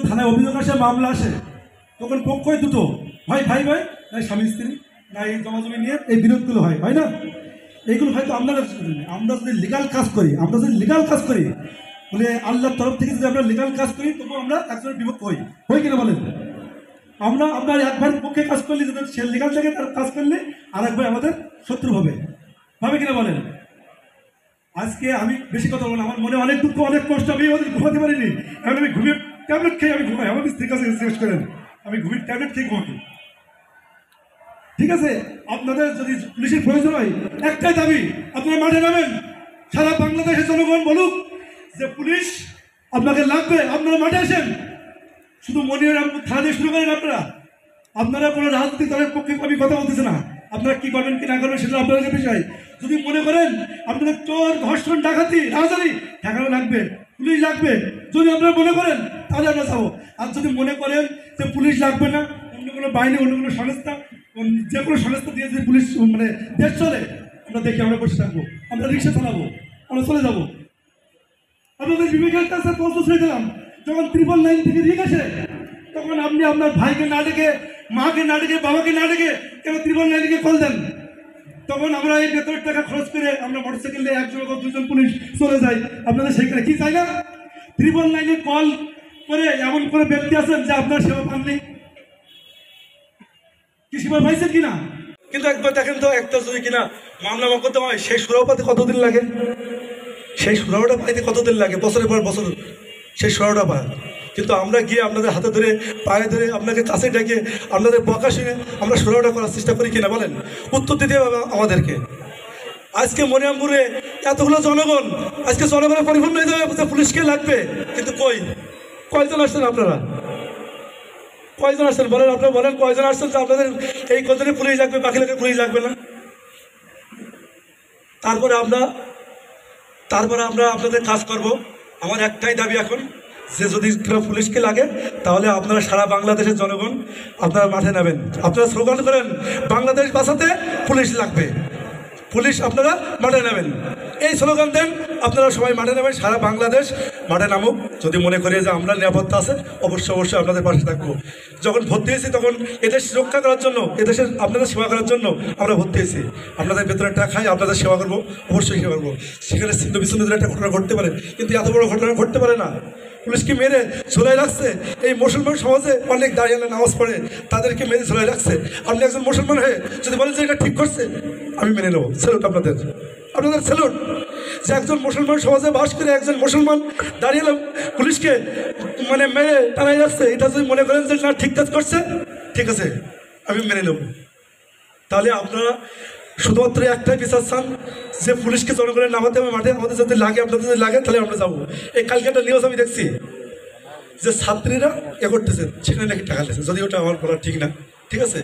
থানায় অভিযোগ আসে, মামলা আসে, তখন পক্ষই দুটো, ভাই ভাই ভাই, নাই স্বামী স্ত্রী, নাই জমাজমি নিয়ে এই বিরোধগুলো হয় না? এইগুলো হয়তো আমরা যদি লিগাল কাজ করি, বলে আল্লাহর তরফ থেকে যদি আমরা লিগাল কাজ করি, তবু আমরা একজনের বিপক্ষ হই কিনা বলেন? আমরা আপনার এক ভাইয়ের পক্ষে কাজ করলে, যদি সে লিগাল থেকে তার কাজ করলে আর এক ভাই আমাদের শত্রু হবে কিনা বলেন? আজকে আমি বেশি কথা বলবো, আমার মনে অনেক দুঃখ, অনেক কষ্ট, আমি ওদের ঘুমাতে পারিনি। এখন আমি ঘুমিয়ে ট্যাবলেট খেয়ে আমি ঘুমাই, আমাদের স্ত্রীর কাছে জিজ্ঞেস করেন, আমি ঘুমিয়ে ট্যাবলেট খেয়ে ঘুমাই। ঠিক আছে, আপনাদের যদি পুলিশের প্রয়োজন হয়, একটাই দাবি, আপনারা মাঠে নামেন, সারা বাংলাদেশের জনগণ বলুক যে পুলিশ আপনাকে লাগবে, আপনারা মাঠে আসেন। শুধু মনির থানা দিয়ে শুরু করেন। আপনারা কোনো রাজনৈতিক দলের পক্ষে আমি কথা বলতেছি না, আপনারা কি করবেন কি না করবেন সেটা আপনাদের বিষয়। যদি মনে করেন আপনাদের চোর, ধর্ষণ, ডাকাতি, রাজধানী ঠেকানো লাগবে, পুলিশ লাগবে, যদি আপনারা মনে করেন, তাহলে আমরা যাবো। আর যদি মনে করেন যে পুলিশ লাগবে না, অন্য কোনো বাহিনী, অন্য কোনো সংস্থা, যে কোনো সংস্থা দিয়ে যদি পুলিশ মানে দেশ চলে, আমরা দেখি, আমরা বসে থাকবো, আমরা রিক্সা চালাবো, আমরা চলে যাবো। আপনাদের বিবেকের কাছে প্রশ্ন ছেড়ে দিলাম, যখন 999 থেকে রিক আসে, তখন আপনি আপনার ভাইকে না ডেকে, মাকে না ডেকে, বাবাকে না ডেকে কেন 999-কে কল দেন? তখন আমরা এই বেতনের টাকা খরচ করে আমরা মোটরসাইকেলে একজন বা দুজন পুলিশ চলে যাই, আপনাদের সেখানে কি চাই না? 999-এ কল করে এমন করে ব্যক্তি আছেন যে আপনার সেবা পাননি, কি সেবা পাইছেন কিনা? কিন্তু একবার দেখেন তো, একটা যদি কিনা মামলা মকদ্দমা হয়, সেই সুরাও পাতে কতদিন লাগে? সেই সুরাওটা পাইতে কতদিন লাগে? বছরের পর বছর সেই সুরাওটা পায়। কিন্তু আমরা গিয়ে আপনাদের হাতে ধরে, পায়ে ধরে, আপনাকে কাছে ডেকে, আপনাদের বকা শুনে আমরা সুরাওটা করার চেষ্টা করি কিনা বলেন? উত্তর দিতে হবে আমাদেরকে। আজকে মনিরামপুরে এতগুলো জনগণ, আজকে জনগণের পরিপূর্ণ হয়ে যাবে, পুলিশকে লাগবে, কিন্তু কয়জন আসছেন আপনারা? কয়জন আসছেন বলেন? আপনারা বলেন কয়জন আসছেন যে আপনাদের এই কজনে পুলিশ লাগবে, বাকি লোকের পুলিশ লাগবে না? তারপরে আমরা আপনাদের কাজ করব। আমার একটাই দাবি এখন, যে যদি পুলিশকে লাগে, তাহলে আপনারা সারা বাংলাদেশের জনগণ আপনারা মাঠে নামেন, আপনারা স্লোগান করেন, বাংলাদেশ বাঁচাতে পুলিশ লাগবে, পুলিশ আপনারা মাঠে নামেন, এই স্লোগান দেন। আপনারা সবাই মাঠে নামেন, সারা বাংলাদেশ মাঠে নামুক। যদি মনে করি যে আমরা নিরাপত্তা আছে, অবশ্যই আপনাদের পাশে থাকবো। যখন ভর্তি হয়েছি তখন এদেশ রক্ষা করার জন্য, এদেশের আপনাদের সেবা করার জন্য আমরা ভর্তি হয়েছি। আপনাদের বেতনের টাকা খাই, আপনাদের সেবা করবো, অবশ্যই সেবা করবো। সেখানে ছিন্ন বিচ্ছিন্নদের একটা ঘটনা ঘটতে পারে, কিন্তু এত বড় ঘটনা ঘটতে পারে না। পুলিশকে মেরে ঝোলাই রাখছে, এই মুসলমান সমাজে অনেক দাঁড়িয়ে নামাজ পড়ে, তাদেরকে মেরে ঝোলাই রাখছে। আপনি একজন মুসলমান হয়ে যদি বলেন যে এটা ঠিক করছে, আমি মেনে নেবো, স্যালুট আপনাদের স্যালুট। যে একজন মুসলমান সমাজে বাস করে একজন মুসলমান দাঁড়িয়ে পুলিশকে মানে মেরে টানাই যাচ্ছে, এটা যদি মনে করেন যে না ঠিক কাজ করছে, ঠিক আছে, আমি মেনে নেব। তাহলে আপনারা শুধুমাত্র একটাই বিচার চান যে পুলিশকে জনগণের নামাতে হবে মাঠে, আমাদের যদি লাগে, আপনাদের যদি লাগে, তাহলে আমরা যাবো। এই কালকে একটা নিউজ আমি দেখছি যে ছাত্রীরা করতেছে, সেখানে নাকি টাকা লেগেছে, যদি ওটা আমার বলার ঠিক না, ঠিক আছে।